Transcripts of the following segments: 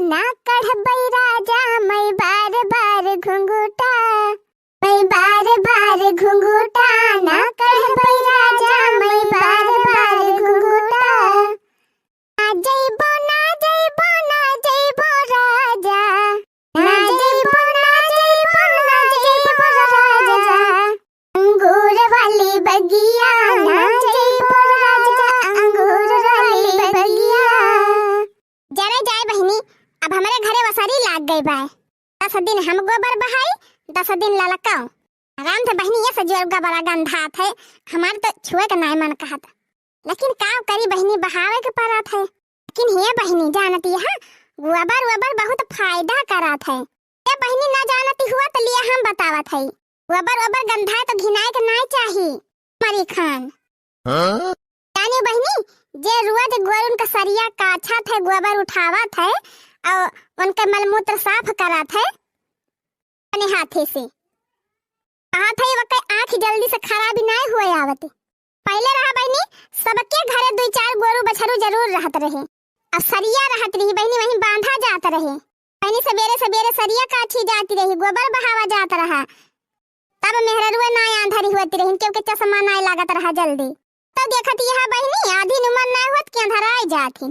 ना कढ़बई राजा मैं बार बार घुंघूटा, मैं बार बार घुंघूटा ना कढ़बई राजा मैं बार बार घुंघूटा। ना जइबो ना जइबो ना जइबो राजा, ना जइबो ना जइबो ना जइबो राजा, अंगूर वाली बगिया ना जइबो राजा, अंगूर वाली बगिया। जरा जाए बहनी, अब हमारे घरे वसारी लाग गई बाय। 10 दिन हम गोबर बहाई, 10 दिन ललकाओ। आराम से बहनी ये सजोर गोबर गंधात है, हमार तो छुए का नाय मन कहत। लेकिन का करी बहनी, बहावे के पड़त है। लेकिन ये बहनी जानती है गोबर बहुत फायदा करत है। ये बहनी ना जानती हुआ तो लिया हम बतावत है। गोबर गंधाए तो घिनाए के नाय चाहिए मरी खान। जानी बहनी, जे रोज गोरुन का सरिया काछा थे, गोबर उठावत है और उनके मलमूत्र साफ करत है अपने हाथे से। कहा था वके आँख जल्दी से खराब नहीं हुए आवत। पहले रहा बहनी सबके घरे 2-4 गोरु बछरू जरूर रहत रहे। अब सरिया रहत रही बहनी, वहीं बांधा जात रहे। बहनी सवेरे सवेरे सरिया काछी जाती रही, गोबर बहावा जात रहा। तब मेहररुए ना आंधरी होती रही, क्योंकि चश्मा नहीं लागत रहा जल्दी। तो देखत यह बहनी आधी उम्र नहीं होत कि अंधराई जाती,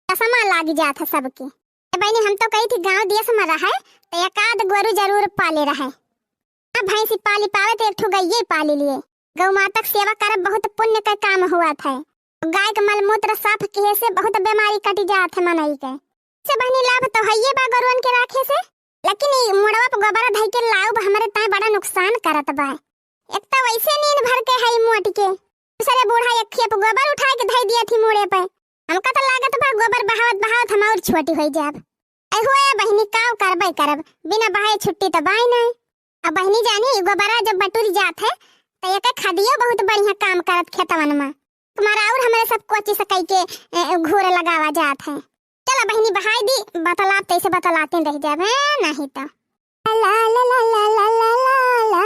चश्मा लाग जात है सबके। बहनी हम तो कही थी गांव देश में रहे तो एकाध गोरु जरूर पाले रहे। अब भैंसी पाली पावे तो एक ठो गइये पाली लिए। गौ माता की सेवा करब बहुत पुण्य का काम हुआ था। गाय के मलमूत्र साफ किए से बहुत बीमारी कट जात है मनई के। से बहनी लाभ तो हइये बा गोरुअन के राखे से, लेकिन ई मोड़वा पे गोबर धइ के लाऊ हमारे ताए बड़ा नुकसान करत बा। एक तो वैसे नींद भर के हई मोट के, दूसरे बूढ़ा एक खेप गोबर उठा के धइ दिया थी मोड़े पे। हमका तो लागत बा गोबर बहावत बहावत हम और छोटी हो जाब। ऐ बहनी काव करबई करब, बिना बहाए छुट्टी तो बाई नहीं। अब बहनी जानी गोबरा जब बटुरी जात है तो एक खदियो बहुत बढ़िया काम करत खेतवन में। तुम्हारा और हमारे सब कोची से कई के घूर लगावा जात है। चला बहनी बहाई दी, बतलात तैसे बतलाते रह जाब नहीं तो। ला ला ला ला ला ला ला ला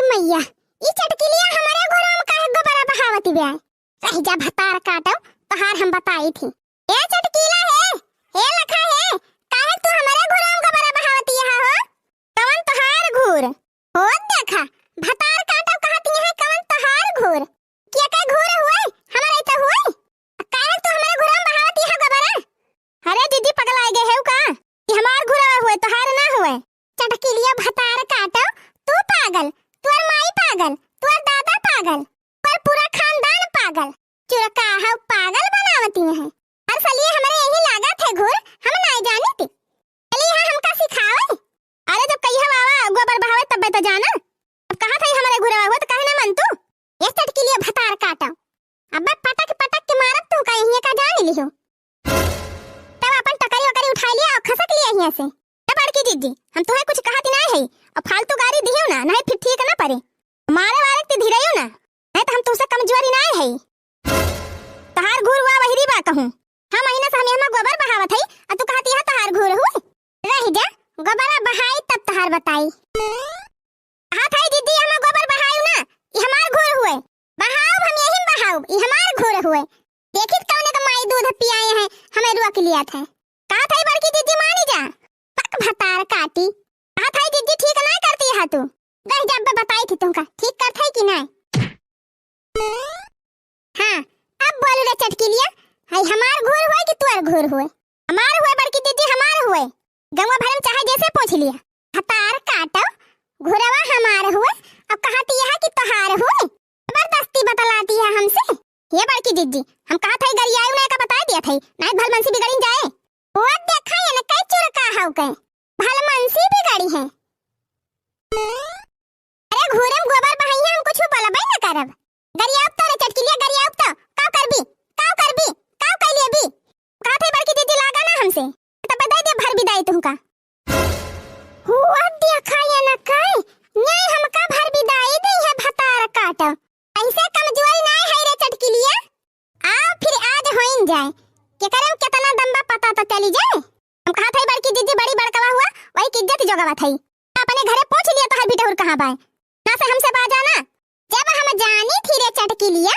मैया ई चटकिलिया हमारे घरों में काहे गोबरा बहावती बे। रह जा भतार काटो तोहार हम बताई थी। ए चटकीला है, हे लखा है, काहे तू हमारे घरों में गोबरा बहावती है हो? कौन तोहार घूर हो? देखा भतार काटो कहती है कौन तोहार घूर? क्या का घूर हुए हमारे तो हुए? काहे तू हमारे घरों में बहावती है गोबरा? अरे दीदी पगला गए है का कि हमार घूर हुए तोहार ना हुए? चटकीलिया भतार काटो, तू पागल, तुअर माई पागल, तुअर दादा पागल, पर पूरा खानदान पागल, चुरका है पागल बनावती है। हर सलिए हमारे यही लागत है घूर, हम नहीं जानी थी। चलिए हाँ हमका सिखावे। अरे जब कहिया बाबा गोबर बहावे तब तो जाना। अब कहा था हमारे घूर हुआ तो कहे ना मन तू। ये चटकीलिया भतार काटो, अब पटक पटक के मारत तू का यही का जान लियो। तब अपन टकरी वकरी उठा लिया और खसक लिया यहीं से। तब बड़की दीदी हम तुम्हें कुछ कहती नहीं है और फालतू गाड़ी दियो ना, नहीं फिर ठीक ना पड़े। मारे वाले ते धीरेयो ना, नहीं तो हम तुमसे कमजोरी नहीं है। तहार घूर हुआ वही बा कहूं। हम महीना से हम गोबर बहावत है और तू कहती है तहार घूर हुए। रह जा गोबरा बहाई तब तहार बताई। कहा था दीदी हम गोबर बहाऊ ना, ई हमार घूर हुए। बहाऊ हम यही बहाऊ, ई हमार घूर हुए। देखित कौने का माई दूध पियाए हैं हमें रुआ के लिया था। कहा था बड़की दीदी मानी जा, पक भतार काटी। कहा था दीदी ठीक नहीं करती है तू। रह जब बताई थी तुमका ठीक करत है कि नहीं। हाँ अब बोल रे चटकीलिया, हाय हमार घूर हुए कि तुअर घूर हुए? हमार हुए बड़की दीदी, हमार हुए। गंगा भर में चाहे जैसे पूछ लिया, भतार काटो घूरवा हमार हुए। अब कहती है कि तोहार हुए, जबरदस्ती बतलाती है हमसे। ये बड़की दीदी हम कहा था गरियायु ने का बता दिया था, नहीं भलमनसी बिगड़ी जाए। वो देखा ये न कई चुरका हाउ के भलमनसी बिगड़ी है। अरे घूरम गोबर बहाइया हम कुछ बोलबई न करब। गरियाब तो रे चटकिलिया, गरियाब तो काव करबी काव कइले भी। कहा थे बड़की दीदी लागा ना हमसे तो बधाई दे भर विदाई तुमका। हुआ देखा ये न कई नहीं हमका भर विदाई दे है भतार काटो। ऐसे कमजोरी नहीं है रे चटकिलिया। आओ फिर आज होइन जाए के करम कितना दम्बा पता तो चली जाए। हम कहा थे बड़की दीदी बड़ी बड़कवा हुआ वही की इज्जत जोगवा थई। अपने घरे पहुंच लिया तो हर बेटा और कहां बाय ना से हमसे बाजा ना। जब हम जान जानी थी रे चटकी लिया।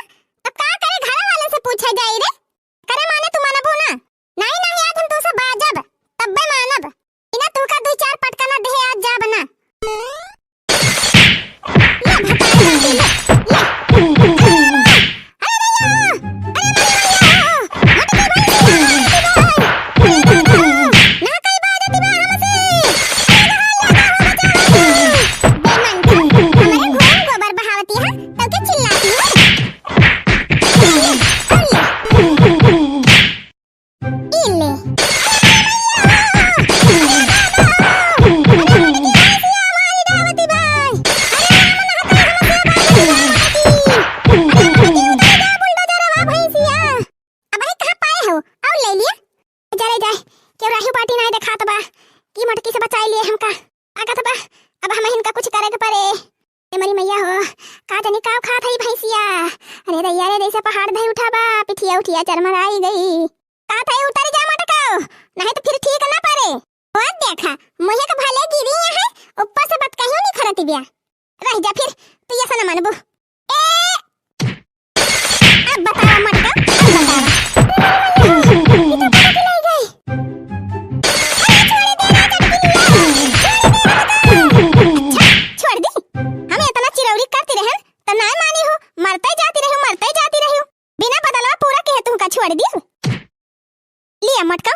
अब का करे घर वाले से पूछा जाए रे। करे माने तू मानबो ना? नहीं नहीं आज हम तुमसे बाजब तब्बे मानब। इना तू का दो चार पटका ना दे आज जा बना। ये भताई ले ले। उठिया चरमराई गई का थाई उतर जा मटकाओ नहीं तो फिर ठीक ना पारे। और देखा मुहे के भले गिरी है ऊपर से बात कहियो नहीं खरती बिया रह जा फिर तू ऐसा ना मानबो। अब बताओ मटका छोड़ दी हमें इतना चिरौरी करती रहे तो ना मानी हो मरते जाती रही बिना बदलवा पूरा कह तुम का छोड़ दियो। लिया मटका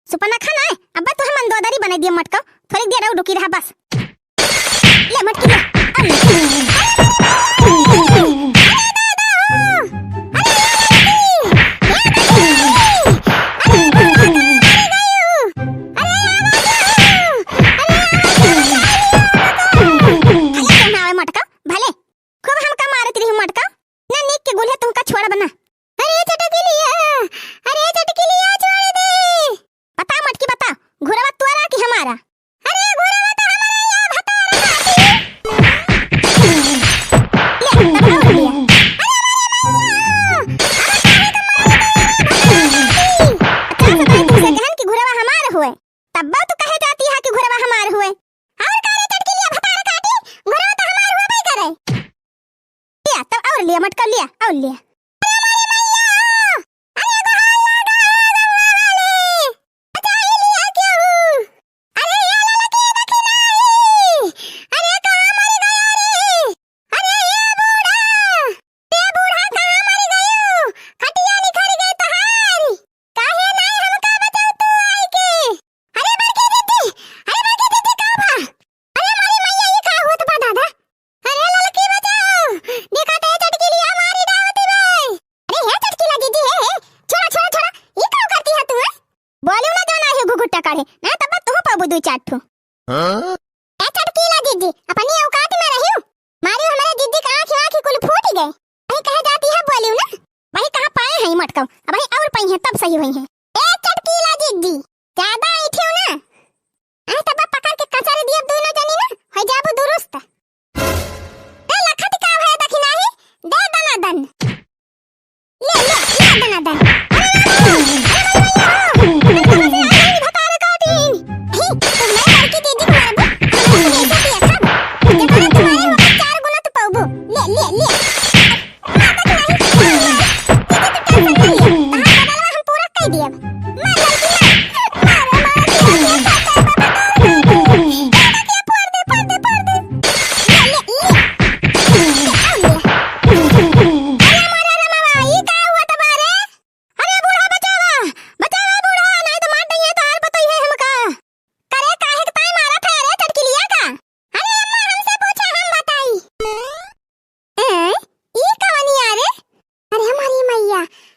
सुपना खाना है अब तो हम अंदोदारी बना दिया मटका थोड़ी देर और रुकी रहा बस। ले मटकी ले तब्बा तो कहे जाती है कि घुरवा हमार हुए और कारे चटकी लिया भतार काटी घुरवा तो हमार हुआ भाई करे लिया तब और लिया मटका लिया और लिया। दो चाटू ए चटकी ला जीजी अपनी औकात में रहियो मारी हमारे जीजी का आंख कुल फूट गए भाई कहे जाती है बोलियो ना भाई कहां पाए हैं मटका अब भाई और पाई है तब सही हुई है। ए चटकी ला जीजी ज्यादा इठियो ना आ तब पकड़ के कचरे दिए दोनों जनी ना हो जाबो दुरुस्त ए लखत का है दखिना ही दे दनादन ले दनादन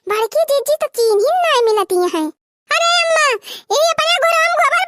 बड़की जीजी तो चीन ही नहीं मिलती है। अरे अम्मा ये अपने गुराम गोबर